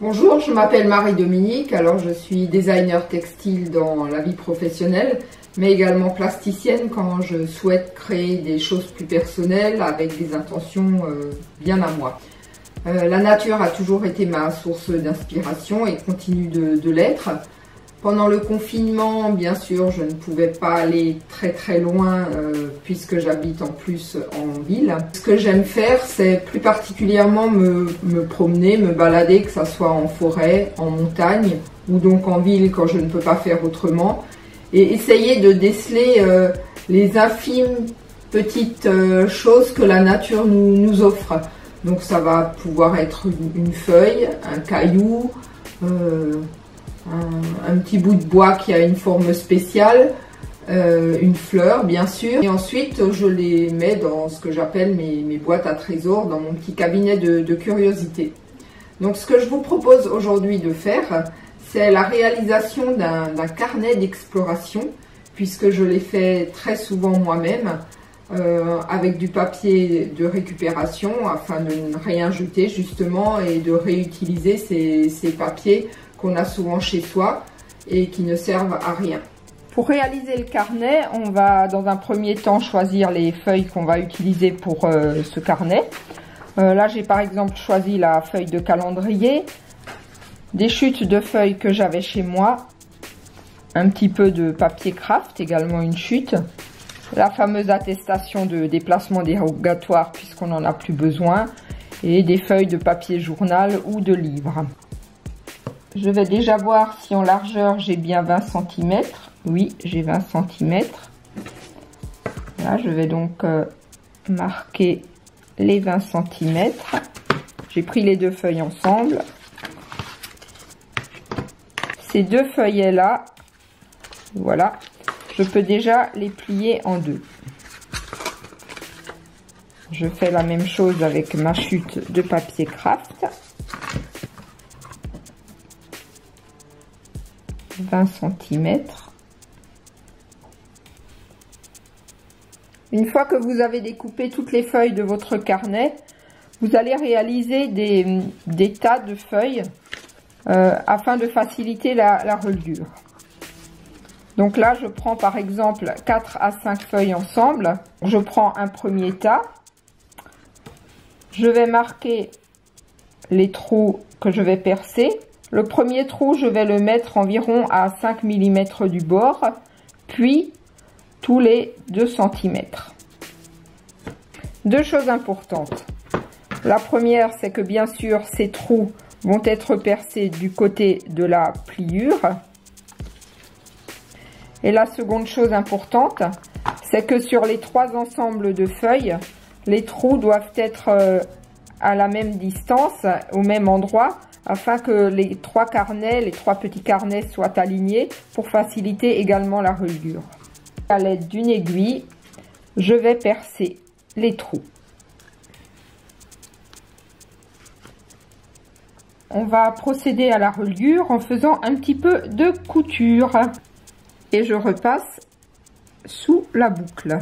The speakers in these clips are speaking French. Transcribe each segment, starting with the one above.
Bonjour, je m'appelle Marie-Dominique, alors je suis designer textile dans la vie professionnelle, mais également plasticienne quand je souhaite créer des choses plus personnelles avec des intentions bien à moi. La nature a toujours été ma source d'inspiration et continue de l'être. Pendant le confinement, bien sûr, je ne pouvais pas aller très loin puisque j'habite en plus en ville. Ce que j'aime faire, c'est plus particulièrement me promener, me balader, que ce soit en forêt, en montagne ou donc en ville quand je ne peux pas faire autrement. Et essayer de déceler les infimes petites choses que la nature nous offre. Donc ça va pouvoir être une feuille, un caillou, un petit bout de bois qui a une forme spéciale, une fleur bien sûr. Et ensuite je les mets dans ce que j'appelle mes boîtes à trésors, dans mon petit cabinet de curiosité. Donc ce que je vous propose aujourd'hui de faire, c'est la réalisation d'un carnet d'exploration, puisque je l'ai fait très souvent moi-même, avec du papier de récupération afin de ne rien jeter justement et de réutiliser ces papiers qu'on a souvent chez soi et qui ne servent à rien. Pour réaliser le carnet, on va dans un premier temps choisir les feuilles qu'on va utiliser pour ce carnet. Là j'ai par exemple choisi la feuille de calendrier, des chutes de feuilles que j'avais chez moi, un petit peu de papier craft, également une chute, la fameuse attestation de déplacement dérogatoire puisqu'on n'en a plus besoin, et des feuilles de papier journal ou de livre. Je vais déjà voir si en largeur j'ai bien 20 cm. Oui, j'ai 20 cm. Là, je vais donc marquer les 20 cm. J'ai pris les deux feuilles ensemble. Ces deux feuillets-là, voilà, je peux déjà les plier en deux. Je fais la même chose avec ma chute de papier craft. 20 cm. Une fois que vous avez découpé toutes les feuilles de votre carnet, vous allez réaliser des tas de feuilles afin de faciliter la reliure. Donc là, je prends par exemple 4 à 5 feuilles ensemble. Je prends un premier tas. Je vais marquer les trous que je vais percer. Le premier trou, je vais le mettre environ à 5 mm du bord, puis tous les 2 cm. Deux choses importantes. La première, c'est que bien sûr, ces trous vont être percés du côté de la pliure. Et la seconde chose importante, c'est que sur les 3 ensembles de feuilles, les trous doivent être à la même distance, au même endroit, afin que les 3 carnets, les 3 petits carnets soient alignés pour faciliter également la reliure. À l'aide d'une aiguille, je vais percer les trous. On va procéder à la reliure en faisant un petit peu de couture. Et je repasse sous la boucle.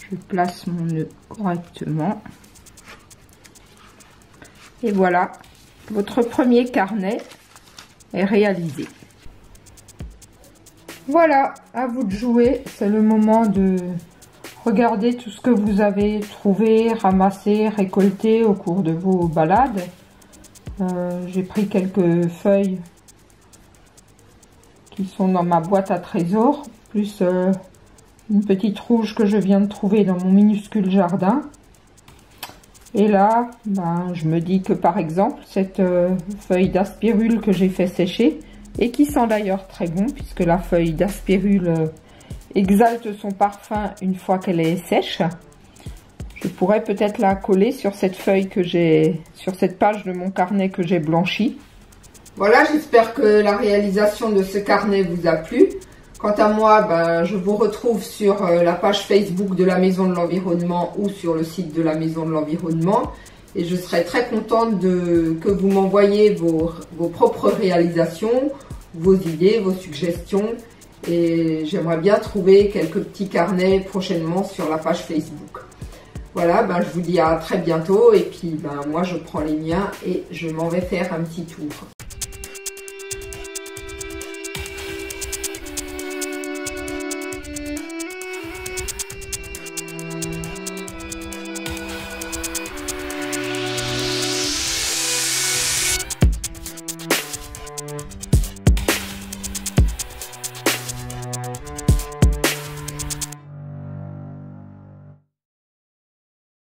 Je place mon nœud correctement. Et voilà, votre premier carnet est réalisé. Voilà, à vous de jouer. C'est le moment de regarder tout ce que vous avez trouvé, ramassé, récolté au cours de vos balades. J'ai pris quelques feuilles qui sont dans ma boîte à trésors, plus une petite rouge que je viens de trouver dans mon minuscule jardin. Et là, je me dis que par exemple, cette feuille d'aspirule que j'ai fait sécher, et qui sent d'ailleurs très bon, puisque la feuille d'aspirule exalte son parfum une fois qu'elle est sèche, je pourrais peut-être la coller sur cette feuille que j'ai, sur cette page de mon carnet que j'ai blanchi. Voilà, j'espère que la réalisation de ce carnet vous a plu. Quant à moi, je vous retrouve sur la page Facebook de la Maison de l'Environnement ou sur le site de la Maison de l'Environnement. et je serais très contente que vous m'envoyiez vos propres réalisations, vos idées, vos suggestions. Et j'aimerais bien trouver quelques petits carnets prochainement sur la page Facebook. Voilà, je vous dis à très bientôt et puis moi je prends les miens et je m'en vais faire un petit tour.